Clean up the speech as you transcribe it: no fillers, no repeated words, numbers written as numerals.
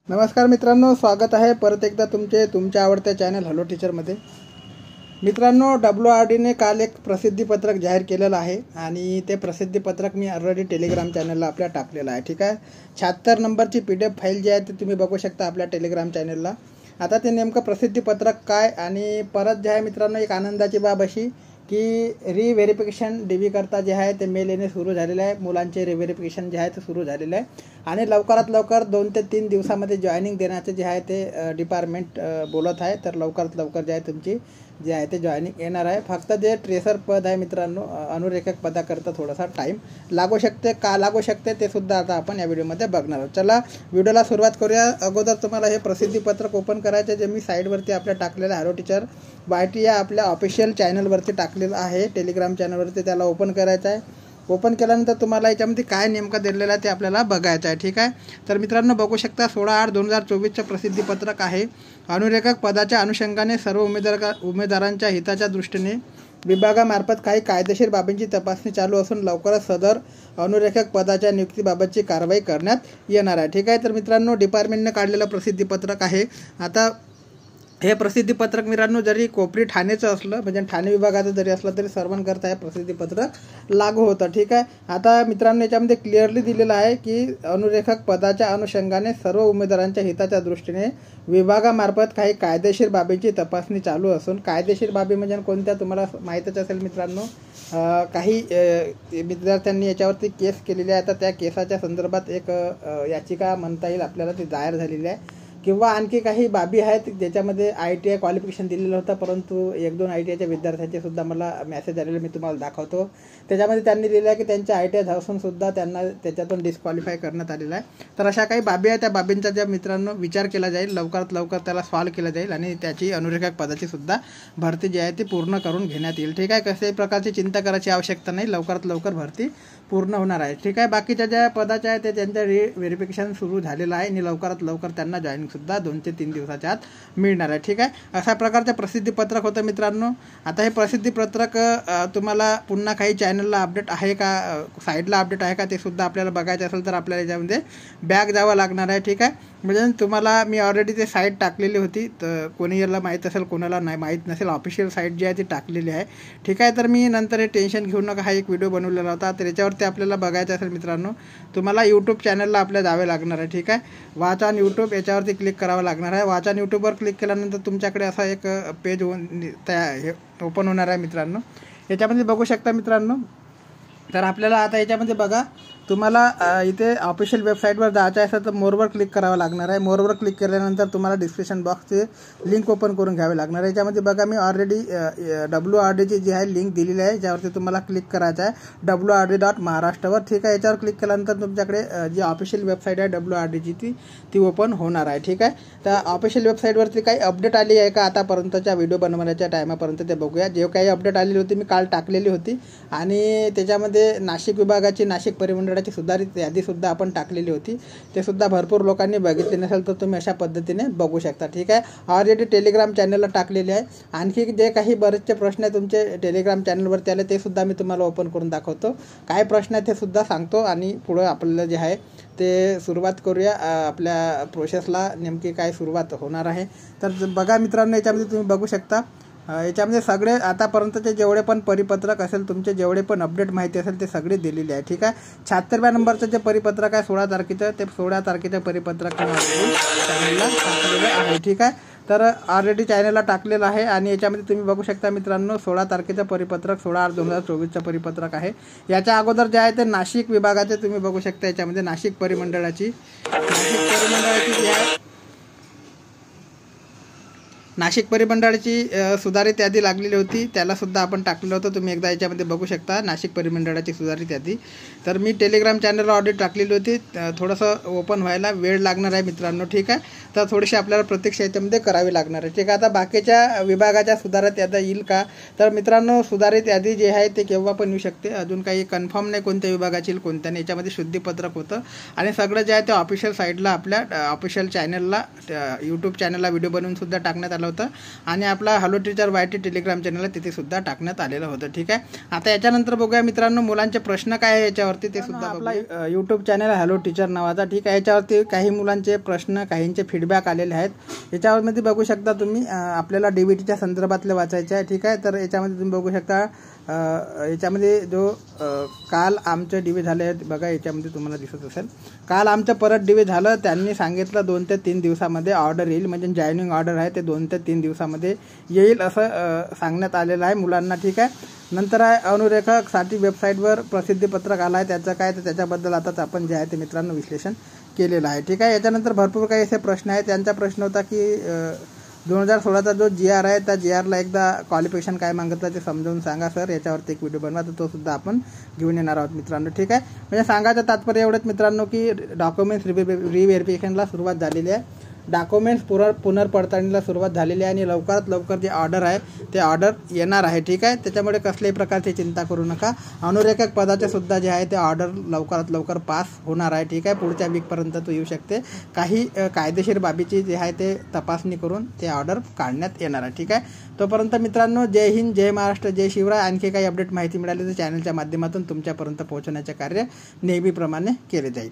नमस्कार मित्रांनो, स्वागत आहे परत एकदा तुमच्या आवडत्या चॅनल हॅलो टीचरमध्ये। मित्रांनो, WRDने काल एक प्रसिद्धीपत्रक जाहीर केलेलं आहे आणि ते प्रसिद्धीपत्रक मी ऑलरेडी टेलिग्राम चॅनलला आपल्या टाकलेलं आहे। ठीक आहे, 76 नंबरची PDF फाईल जी आहे ते तुम्ही बघू शकता आपल्या टेलिग्राम चॅनलला। आता ते नेमकं प्रसिद्धीपत्रक काय आणि परत जे आहे मित्रांनो, एक आनंदाची बाब अशी की रिव्हेरिफिकेशन DV करता जे आहे ते मेल येणे सुरू झालेलं आहे। मुलांचे रिव्हेरिफिकेशन जे आहे ते सुरू झालेलं आहे आणि लवकरात लवकर 2 ते 3 दिवसामध्ये जॉईनिंग देण्याचे जे आहे ते डिपार्टमेंट बोलत आहे। तर लवकरात लवकर जे आहे तुमची जे आहे ते जॉईनिंग येणार आहे। फक्त जे ट्रेसर पद आहे मित्रांनो, अनुरेखक पदाकरता थोडासा टाईम लागू शकते, का लागू शकते ते सुद्धा आता आपण या व्हिडिओमध्ये बघणार आहोत। चला व्हिडिओला सुरुवात करूया। अगोदर तुम्हाला हे प्रसिद्धीपत्रक ओपन करायचे जे मी साईडवरती आपल्या टाकलेलं हॅलो टीचर YT या आपल्या ऑफिशियल चॅनलवरती टाकलेलं आहे, टेलिग्राम चॅनलवरती त्याला ओपन करायचं आहे। ओपन केल्यानंतर तुम्हाला याच्यामध्ये काय नेमकं दिलेलं आहे ते आपल्याला बघायचं आहे। ठीक आहे, तर मित्रांनो बघू शकता 16/8/2024चं प्रसिद्धीपत्रक आहे। अनुरेखक पदाच्या अनुषंगाने सर्व उमेदवारांच्या हिताच्या दृष्टीने विभागामार्फत काही कायदेशीर बाबींची तपासणी चालू असून लवकरच सदर अनुरेखक पदाच्या नियुक्तीबाबतची कारवाई करण्यात येणार आहे। ठीक आहे, तर मित्रांनो डिपार्टमेंटने काढलेलं प्रसिद्धीपत्रक आहे। आता हे प्रसिद्धीपत्रक मित्रांनो जरी कोपरी ठाणेचं असलं म्हणजे ठाणे विभागाचं जरी असलं तरी सर्वांकरता हे प्रसिद्धीपत्रक लागू होतं। ठीक आहे, आता मित्रांनो याच्यामध्ये क्लिअरली दिलेलं आहे की अनुरेखक पदाच्या अनुषंगाने सर्व उमेदवारांच्या हिताच्या दृष्टीने विभागामार्फत काही कायदेशीर बाबींची तपासणी चालू असून कायदेशीर बाबी म्हणजे कोणत्या तुम्हाला माहीतच असेल मित्रांनो। काही विद्यार्थ्यांनी याच्यावरती केस केलेली आहे, तर त्या केसाच्या संदर्भात एक याचिका म्हणता येईल आपल्याला ती दायर झालेली आहे किंवा आणखी काही बाबी आहेत ज्याच्यामध्ये ITI क्वालिफिकेशन दिलेलं होतं, परंतु 1-2 ITIच्या विद्यार्थ्यांचे सुद्धा मला मेसेज आलेले मी तुम्हाला दाखवतो। त्याच्यामध्ये त्यांनी लिहिलं आहे की त्यांच्या ITI असून सुद्धा त्यांना त्याच्यातून डिस्क्वालिफाय करण्यात आलेलं आहे। तर अशा काही बाबी आहेत, त्या बाबींचा ज्या मित्रांनो विचार केला जाईल, लवकरात लवकर त्याला सॉल्व्ह केला जाईल आणि त्याची अनुरेखक पदाची सुद्धा भरती जी आहे ती पूर्ण करून घेण्यात येईल। ठीक आहे, कसल्याही प्रकारची चिंता करायची आवश्यकता नाही, लवकरात लवकर भरती पूर्ण होणार आहे। ठीक आहे, बाकीच्या ज्या पदाच्या आहेत ते त्यांचं व्हेरिफिकेशन सुरू झालेलं आहे आणि लवकरात लवकर त्यांना जॉईनिंग सुद्धा 2 ते 3 दिवसाच्या आत मिळणार आहे। ठीक आहे, अशा प्रकारचं प्रसिद्धीपत्रक होतं मित्रांनो। आता हे प्रसिद्धीपत्रक तुम्हाला पुन्हा काही चॅनलला अपडेट आहे का, साईडला अपडेट आहे का ते सुद्धा आपल्याला बघायचं असेल तर आपल्याला याच्यामध्ये बॅक जावं लागणार आहे। ठीक आहे, म्हणजे तुम्हाला मी ऑलरेडी ते साईट टाकलेली होती, तर कोणी याला माहीत असेल कोणाला नाही माहीत नसेल, ऑफिशियल साईट जी आहे ती टाकलेली आहे। ठीक आहे, तर मी नंतर हे टेन्शन घेऊ नका, हा एक व्हिडिओ बनवलेला होता, तर याच्यावरती आपल्याला बघायचं असेल मित्रांनो तुम्हाला यूट्यूब चॅनलला आपल्या जावे लागणार आहे। ठीक आहे, वाचन यूट्यूब याच्यावरती क्लिक करावं लागणार आहे। वाचन यूट्यूबवर क्लिक केल्यानंतर तुमच्याकडे असा एक पेज ओपन होणार आहे मित्रांनो। याच्यामध्ये बघू शकता मित्रांनो, तर आपल्याला आता याच्यामध्ये बघा तुम्हाला इथे ऑफिशियल वेबसाईटवर जायचं असेल तर मोरवर क्लिक करावं लागणार आहे। मोरवर क्लिक केल्यानंतर तुम्हाला डिस्क्रिप्शन बॉक्सचे लिंक ओपन करून घ्यावे लागणार आहे। याच्यामध्ये बघा मी ऑलरेडी WRDची जी आहे लिंक दिलेली आहे, ज्यावरती तुम्हाला क्लिक करायचं आहे wrd.maharashtra वर। ठीक आहे, याच्यावर क्लिक केल्यानंतर तुमच्याकडे जी ऑफिशियल वेबसाईट आहे WRDची ती ओपन होणार आहे। ठीक आहे, तर ऑफिशियल वेबसाईटवरती काही अपडेट आली आहे का आतापर्यंतच्या व्हिडिओ बनवण्याच्या टायमापर्यंत ते बघूया। जे काही अपडेट आलेली होती मी काल टाकलेली होती आणि त्याच्यामध्ये नाशिक विभागाची, नाशिक परिमंडळाची सुधारित यादीसुद्धा आपण टाकलेली होती, ते सुद्धा भरपूर लोकांनी बघितले नसेल तर तुम्ही अशा पद्धतीने बघू शकता। ठीक आहे, ऑलरेडी टेलिग्राम चॅनलला टाकलेले आहे। आणखी जे काही बरेचसे प्रश्न आहेत तुमचे टेलिग्राम चॅनलवरती आले ते सुद्धा मी तुम्हाला ओपन करून दाखवतो, काय प्रश्न आहेत ते सुद्धा सांगतो आणि पुढं आपल्याला जे आहे ते सुरुवात करूया आपल्या प्रोसेसला, नेमकी काय सुरुवात होणार आहे। तर बघा मित्रांनो, याच्यामध्ये तुम्ही बघू शकता याच्यामध्ये सगळे आतापर्यंतचे जेवढे पण परिपत्रक असेल, तुमचे जेवढे पण अपडेट माहिती असेल ते सगळे दिलेले आहे। ठीक आहे, 76व्या नंबरचं जे परिपत्रक आहे 16 तारखेचं, ते 16 तारखेच्या परिपत्रक चॅनलला टाकलेलं आहे। ठीक आहे, तर ऑलरेडी चॅनलला टाकलेलं आहे आणि याच्यामध्ये तुम्ही बघू शकता मित्रांनो 16 तारखेचं परिपत्रक 16/8/2024चं परिपत्रक आहे। याच्या अगोदर जे आहे ते नाशिक विभागाचे तुम्ही बघू शकता, याच्यामध्ये नाशिक परिमंडळाची जी आहे नाशिक परिमंडळाची सुधारित यादी लागलेली होती, त्याला सुद्धा आपण टाकलेलं होतं, तुम्ही एकदा याच्यामध्ये बघू शकता नाशिक परिमंडळाची सुधारित यादी। तर मी टेलिग्राम चॅनलला ऑडिट टाकलेली होती, थोडंसं ओपन व्हायला वेळ लागणार आहे मित्रांनो। ठीक आहे, तर थोडीशी आपल्याला प्रतीक्षा याच्यामध्ये करावी लागणार आहे। ठीक आहे, आता बाकीच्या विभागाच्या सुधारित यादी येईल का, तर मित्रांनो सुधारित यादी जी आहे ते केव्हा पण येऊ शकते, अजून काही कन्फर्म नाही कोणत्या विभागाची येईल कोणत्या नाही। याच्यामध्ये शुद्धीपत्रक होतं आणि सगळं जे आहे ते ऑफिशियल साईडला आपल्या ऑफिशियल चॅनलला यूट्यूब चॅनलला व्हिडिओ बनवून सुद्धा टाकण्यात आलं आलं होतं आणि आपला hello teacher YT Telegram channel तिथे सुद्धा टाकण्यात आलेलं होतं. ठीक आहे. आता याच्यानंतर बघूया मित्रांनो मुलांचे प्रश्न काय आहे याच्यावरती ते सुद्धा. आपला यूट्यूब चॅनल हॅलो टीचर नावाचा. ठीक आहे. याच्यावरती काही मुलांचे प्रश्न काहींचे फीडबॅक आलेले आहेत. याच्यामध्ये बघू शकता तुम्ही आपल्याला DBTच्या संदर्भातले वाचायचे आहे. ठीक आहे. तर याच्यामध्ये तुम्ही बघू शकता याच्यामध्ये जो काल आमचे DB झाले आहेत बघा, याच्यामध्ये तुम्हाला दिसत असेल. काल आमचं परत DB झालं. त्यांनी सांगितलं 2 ते 3 दिवसामध्ये ऑर्डर येईल, म्हणजे जॉईनिंग ऑर्डर आहे ते 2 ते 3 दिवसामध्ये येईल असं सांगण्यात आलेलं आहे मुलांना. ठीक आहे. नंतर आहे अनुरेखकसाठी वेबसाईटवर प्रसिद्धीपत्रक आलं आहे, त्याचं काय तर त्याच्याबद्दल आताच आपण जे आहे ते मित्रांनो विश्लेषण केलेलं आहे. ठीक आहे. याच्यानंतर भरपूर काही असे प्रश्न आहेत. त्यांचा प्रश्न होता की 2016चा जो GR आहे त्या GRला एकदा क्वालिफिकेशन काय मागितलं ते समजावून सांगा सर, याच्यावरती एक व्हिडिओ बनवा, तर तो सुद्धा आपण घेऊन येणार आहोत मित्रांनो. ठीक आहे. म्हणजे सांगायचं तात्पर्य एवढंच मित्रांनो की डॉक्युमेंट्स रिव्हेरिफिकेशनला सुरुवात झालेली आहे, डॉक्युमेंट्स पुनर्पडताळणीला सुरुवात झालेली आहे आणि लवकरात लवकर जे ऑर्डर आहे ते ऑर्डर येणार आहे. ठीक आहे. त्याच्यामुळे कसल्याही प्रकारची चिंता करू नका. अनुरेखक पदाचे सुद्धा जे आहे ते ऑर्डर लवकरात लवकर पास होणार आहे. ठीक आहे. पुढच्या वीकपर्यंत तो येऊ शकते. काही कायदेशीर बाबीची जे आहे ते तपासणी करून ते ऑर्डर काढण्यात येणार आहे. ठीक आहे. तोपर्यंत मित्रांनो जय हिंद, जय महाराष्ट्र, जय शिवराय. आणखी काही अपडेट माहिती मिळाली तर चॅनलच्या माध्यमातून तुमच्यापर्यंत पोहोचवण्याचे कार्य नेहमीप्रमाणे केले जाईल.